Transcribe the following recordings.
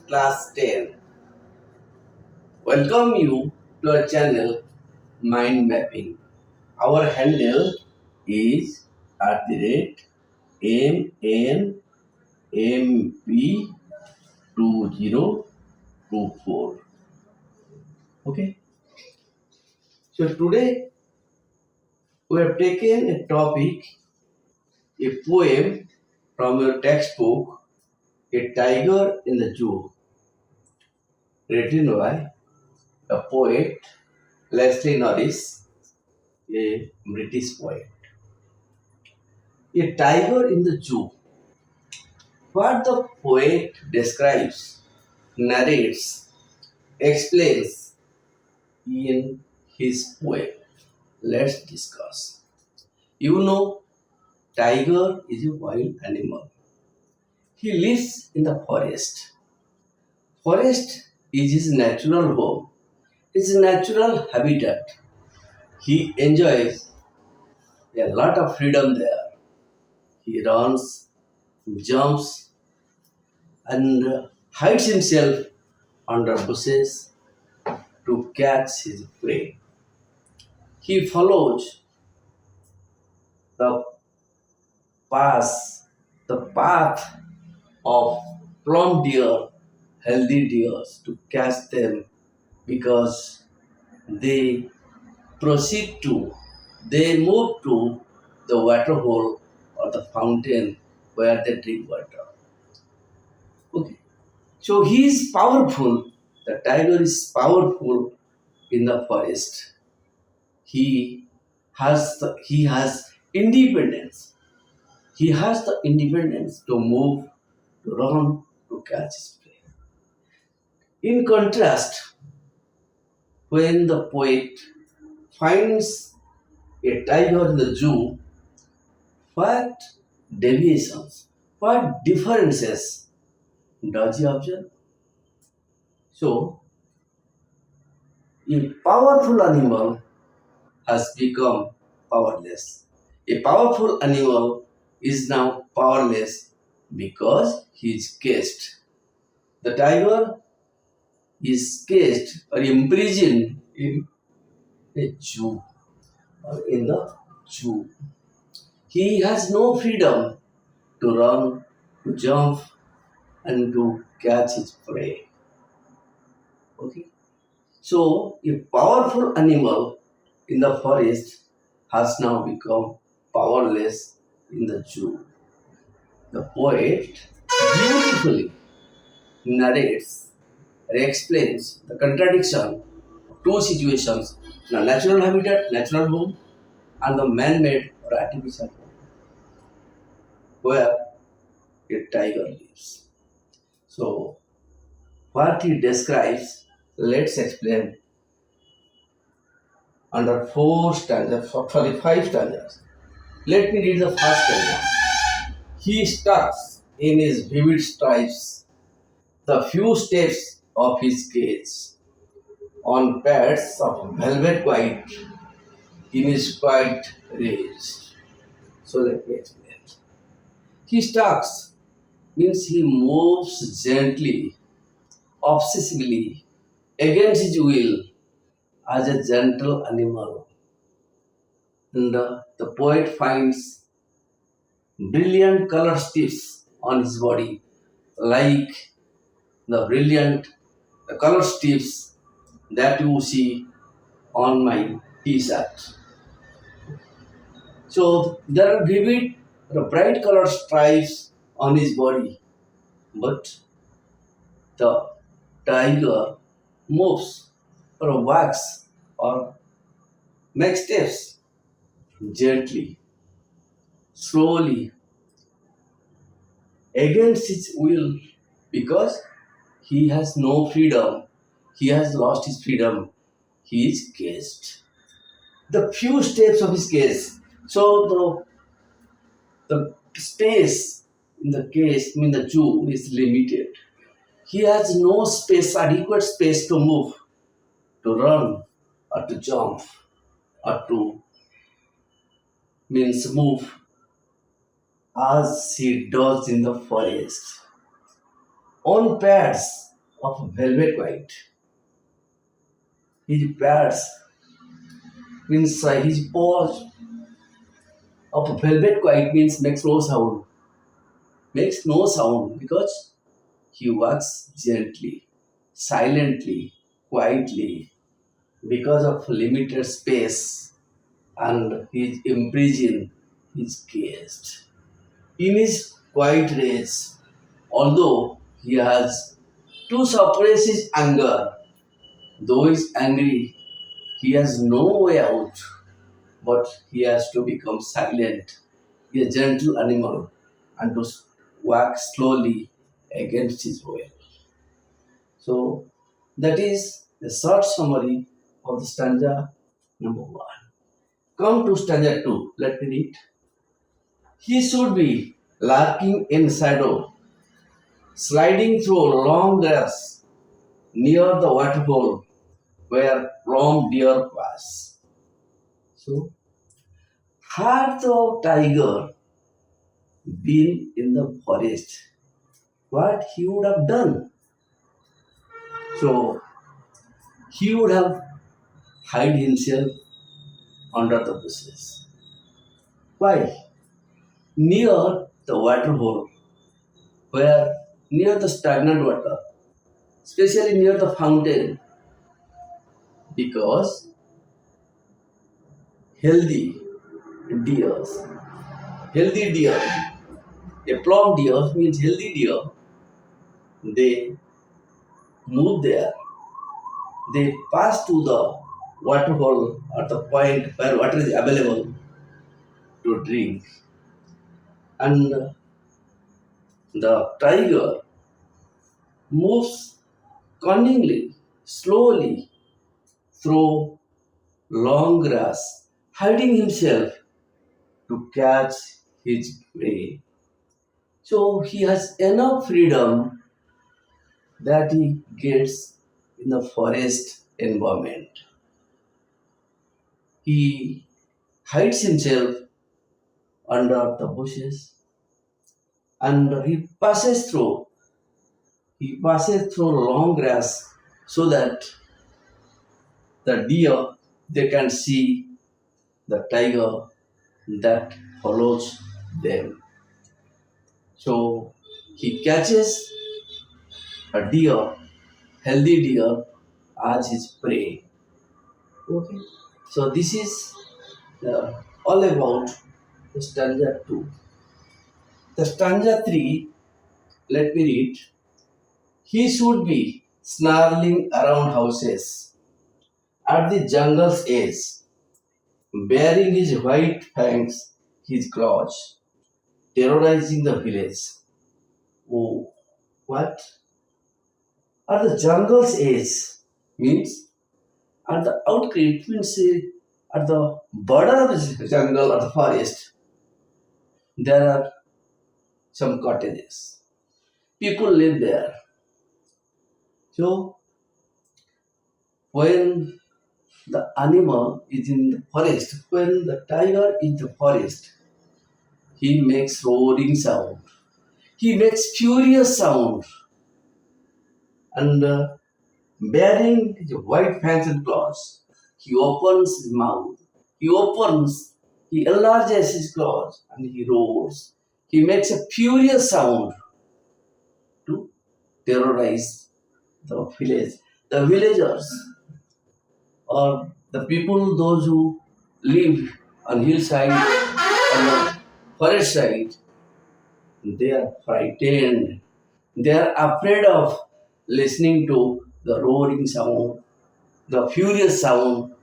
class 10. Welcome you to our channel Mind Mapping. Our handle is at the rate MNMP2024. Okay. So today we have taken a topic, a poem from your textbook, A Tiger in the Zoo, written by a poet Leslie Norris, a British poet. A tiger in the zoo. What the poet describes, narrates, explains in his poem. Let's discuss. You know, tiger is a wild animal. He lives in the forest. Forest is his natural home, his natural habitat. He enjoys a lot of freedom there. He runs, jumps, and hides himself under bushes to catch his prey. He follows the path, the path of plump deer, healthy deers to catch them because they proceed to, they move to the water hole or the fountain where they drink water. Okay. So he is powerful. The tiger is powerful in the forest. He has independence. He has the independence to move, to run, to catch his prey. In contrast, when the poet finds a tiger in the zoo, what deviations, what differences does he observe? So, a powerful animal has become powerless. A powerful animal is now powerless because he is caged. The tiger is caged or imprisoned in a zoo or in the zoo. He has no freedom to run, to jump, and to catch his prey. Okay. So a powerful animal in the forest has now become powerless in the zoo. The poet beautifully narrates or explains the contradiction of two situations, the natural habitat, natural home, and the man-made or artificial home where a tiger lives. So what he describes, let's explain under five stanzas. Let me read the first stanza. He starts in his vivid stripes the few steps of his cage on pads of velvet white in his quiet rays. So let me explain. He stalks means he moves gently, obsessively, against his will as a gentle animal. And the poet finds brilliant color stripes on his body, like the color stripes that you see on my t-shirt. So there are vivid, bright color stripes on his body, but the tiger moves or walks or makes steps gently, slowly, against his will because he has no freedom. He has lost his freedom. He is caged. The few steps of his cage. So the space in the cage, the zoo is limited. He has no space, adequate space to move, to run, or to jump, or to move as he does in the forest. On pads of velvet white. His pads means his paws of velvet white means makes no sound because he walks gently, silently, quietly because of limited space and he is imprisoned his guest. In his quiet rage, although he has to suppress his anger, though he is angry, he has no way out, but he has to become silent, a gentle animal, and to walk slowly against his will. So, that is the short summary of the stanza number one. Come to stanza two. Let me read. He should be lurking in shadow, sliding through long grass near the waterhole where lone deer pass. So, had the tiger been in the forest, what he would have done? So, he would have hide himself under the bushes. Why? Near the waterhole, where near the stagnant water, especially near the fountain, because healthy deers, healthy deer, a plump deer means healthy deer, they move there, they pass to the water hole at the point where water is available to drink. And the tiger moves cunningly, slowly through long grass, hiding himself to catch his prey. So he has enough freedom that he gets in the forest environment. He hides himself under the bushes and he passes through long grass so that the deer they can see the tiger that follows them. So he catches a deer, healthy deer, as his prey. Okay. So this is all about the stanza 2. The stanza 3, let me read. He should be snarling around houses at the jungle's edge, bearing his white fangs, his claws, terrorizing the village. Oh, what? At the jungle's edge means at the outskirts means at the border of the jungle or the forest, there are some cottages. People live there. So when the animal is in the forest, when the tiger is in the forest, he makes roaring sound. He makes furious sound and bearing his white fangs and claws, he opens his mouth. He enlarges his claws and he roars. He makes a furious sound to terrorize the village. The villagers or the people, those who live on hillside, on the forest side, they are frightened. They are afraid of listening to the roaring sound, the furious sound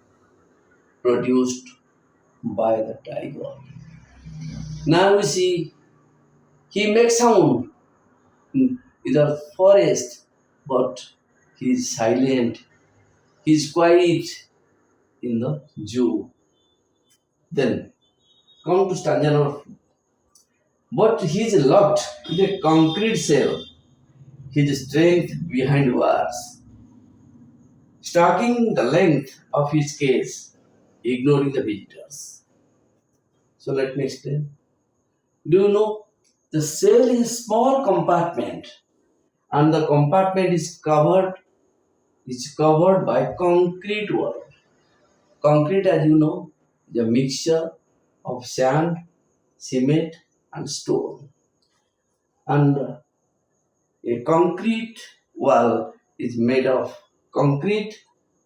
produced by the tiger. Now we see he makes sound in the forest, but he is silent. He is quiet in the zoo. Then come to stanza number 4. But he is locked in a concrete cell, his strength behind bars, stalking the length of his case, ignoring the visitors. So let me explain. Do you know the cell is a small compartment and the compartment is covered by concrete wall. Concrete, as you know, is a mixture of sand, cement, and stone. And a concrete wall is made of concrete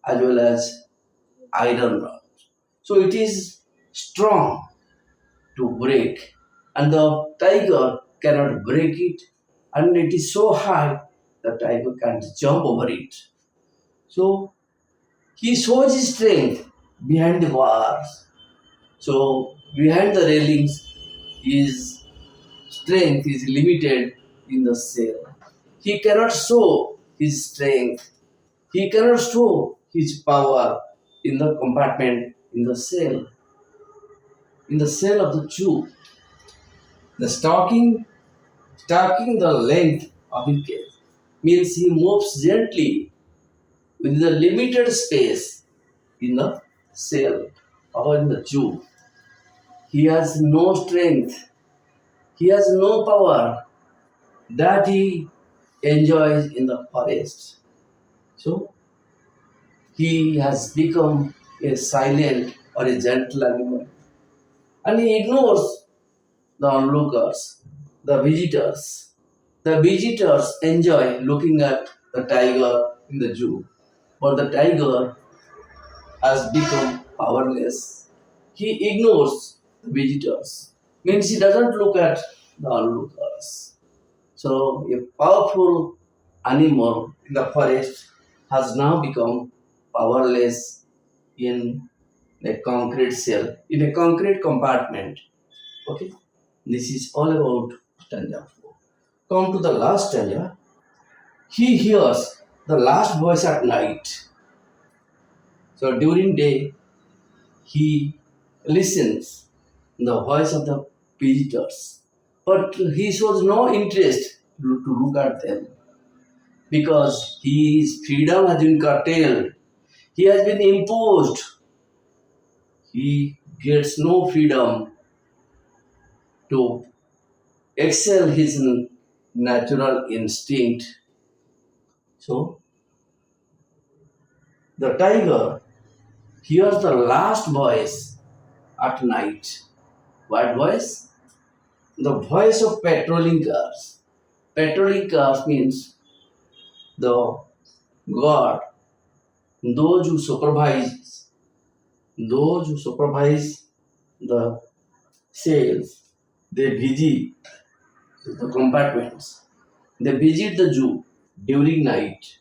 as well as iron rod. So it is strong to break, and the tiger cannot break it, and it is so high the tiger can't jump over it. So he shows his strength behind the bars. So behind the railings, his strength is limited in the cell. He cannot show his strength. He cannot show his power in the compartment, in the cell of the Jew. The stalking the length of his case means he moves gently within the limited space in the cell or in the Jew. He has no strength. He has no power that he enjoys in the forest. So he has become a silent or a gentle animal, and he ignores the onlookers, the visitors. The visitors enjoy looking at the tiger in the zoo, but the tiger has become powerless. He ignores the visitors, means he doesn't look at the onlookers. So a powerful animal in the forest has now become powerless in a concrete cell, in a concrete compartment. Okay, this is all about stanza 4. Come to the last stanza. He hears the last voice at night. So during day, he listens the voice of the visitors, but he shows no interest to look at them because his freedom has been curtailed. He has been imposed. He gets no freedom to excel his natural instinct. So the tiger hears the last voice at night. What voice? The voice of patrolling cars. Patrolling cars means the guard, those who supervise, the sales. They visit the compartments. They visit the zoo during night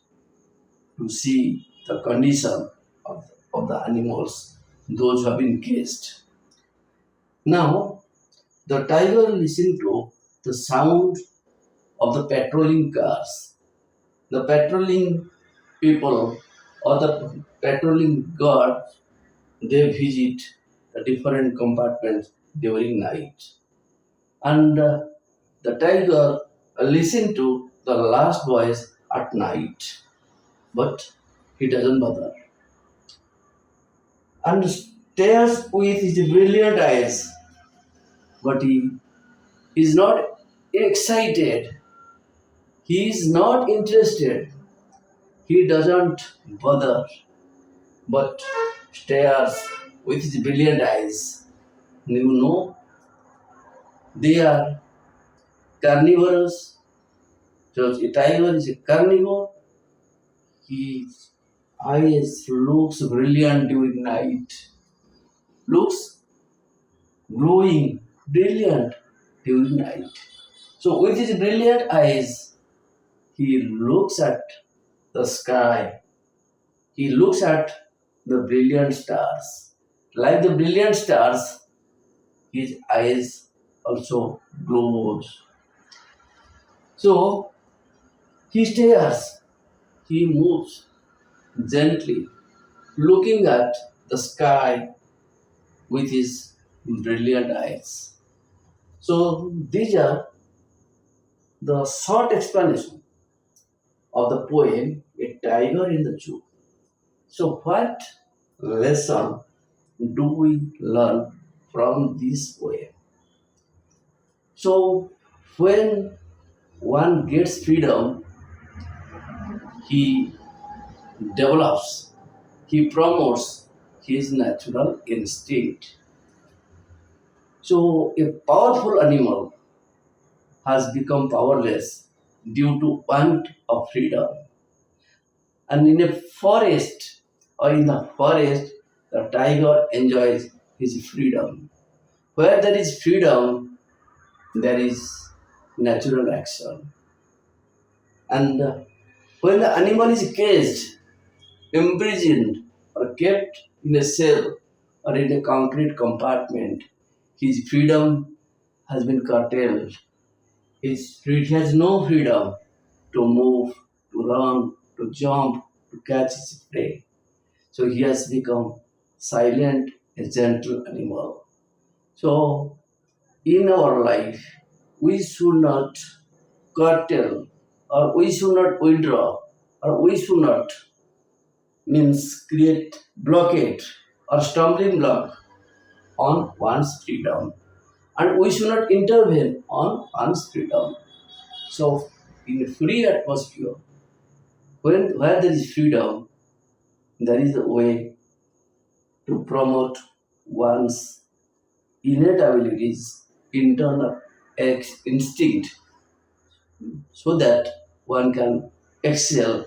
to see the condition of the animals, those who have been caged. Now, the tiger listened to the sound of the patrolling cars. The patrolling people or the patrolling guards, they visit the different compartments during night. And the tiger listened to the last voice at night, but he doesn't bother and stares with his brilliant eyes, but he is not excited. He is not interested. He doesn't bother, but stares with his brilliant eyes. You know, they are carnivorous. So a tiger is a carnivore. His eyes looks brilliant during night. Looks glowing, brilliant during night. So with his brilliant eyes, he looks at the sky. He looks at the brilliant stars. Like the brilliant stars, his eyes also glows. So he stares, he moves gently, looking at the sky with his brilliant eyes. So these are the short explanation of the poem A Tiger in the Zoo. So what lesson do we learn from this poem? So when one gets freedom, he develops, he promotes his natural instinct. So, a powerful animal has become powerless due to want of freedom. And in a forest or in the forest, the tiger enjoys his freedom. Where there is freedom, there is natural action. And when the animal is caged, imprisoned, or kept in a cell or in a concrete compartment, his freedom has been curtailed. He has no freedom to move, to run, to jump, to catch his prey. So he has become silent, a gentle animal. So in our life, we should not curtail or we should not withdraw or we should not means create blockade or stumbling block on one's freedom, and we should not intervene on one's freedom. So in a free atmosphere, when where there is freedom, there is a way to promote one's innate abilities, internal instinct, so that one can excel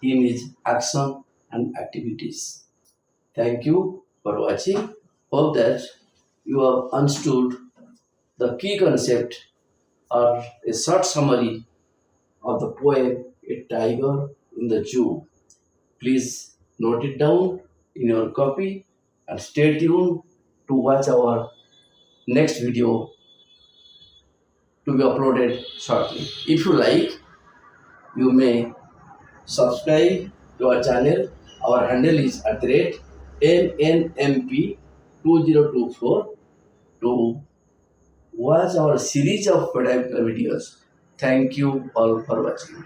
in his action and activities. Thank you for watching. Hope that you have understood the key concept or a short summary of the poem A Tiger in the Zoo. Please note it down in your copy and stay tuned to watch our next video to be uploaded shortly. If you like, you may subscribe to our channel. Our handle is at the rate NNMP2024 to watch our series of pedagogical videos. Thank you all for watching.